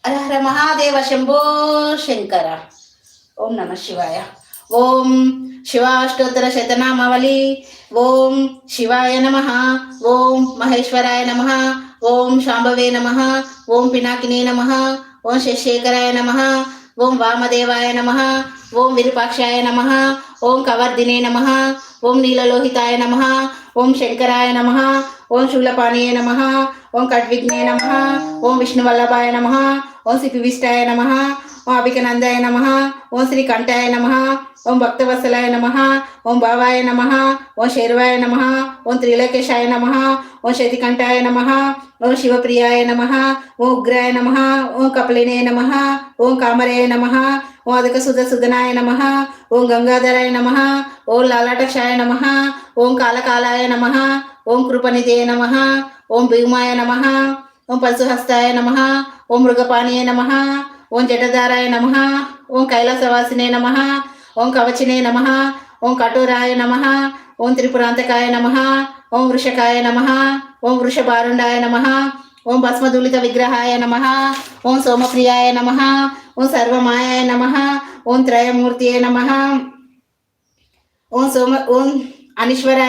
हर हर महादेव शंभो शंकर. ओम नमः शिवाय. ओम शिवाष्टोत्तर शतनामावली. ओम शिवाय नमः. ओम महेश्वराय नमः. ओम शांभवे नमः. ओम पिनाकिने नमः. ओम शशिशेखराय नमः. ओम वामदेवाय नमः. ओम विरूपाक्षाय नमः. ओम कवर्दिने नमः. ओम नीललोहिताय नमः. ओम शंकराय नमः. ओम शूलपाणिये नमः. ओम खड्विघ्ने नमः. ओम विष्णुवल्लभाय नमः. ओम सिपिविष्टाय नमः. ओम अभिकनंदाय नमः. ओम श्रीकंठाय नमः. ओम भक्तवत्सलाय नमः. ओम भावाय नमः. ओम शेरवाय नमः. ओम त्रिलोकेशाय नमः. ओम शतिकंठाय नमः. ओम शिवप्रियाय नमः. ओम उग्राय नमः. ओम कपलिने नमः. ओम कामराय नमः. ओम अदकसुदनाय नमः. ओम गंगाधराय नमः. ओम लालाटक्षाय नमः. ओम कालकालाय नमः. ओम कृपनिधे नमः. ओम भीमाय नमः. ओम पशुहस्ताय नमः. ओम मृगपाणिये नमः. ओम जटधाराय नमः. ओम कैलासवासिने नमः. ओम कवचिने नमः. ओम कठोराय नमः. ओम त्रिपुरांतकाय नमः. ओम वृषकाय नमः. ओम वृषभारुंडाय नमः. ओम भस्मदूलित विग्रहाय नमः. ओम सोमप्रियाय नमः. ओम सर्वमायाय नमः. ओम त्रयमूर्तिये नमः. ओम अनीश्वराय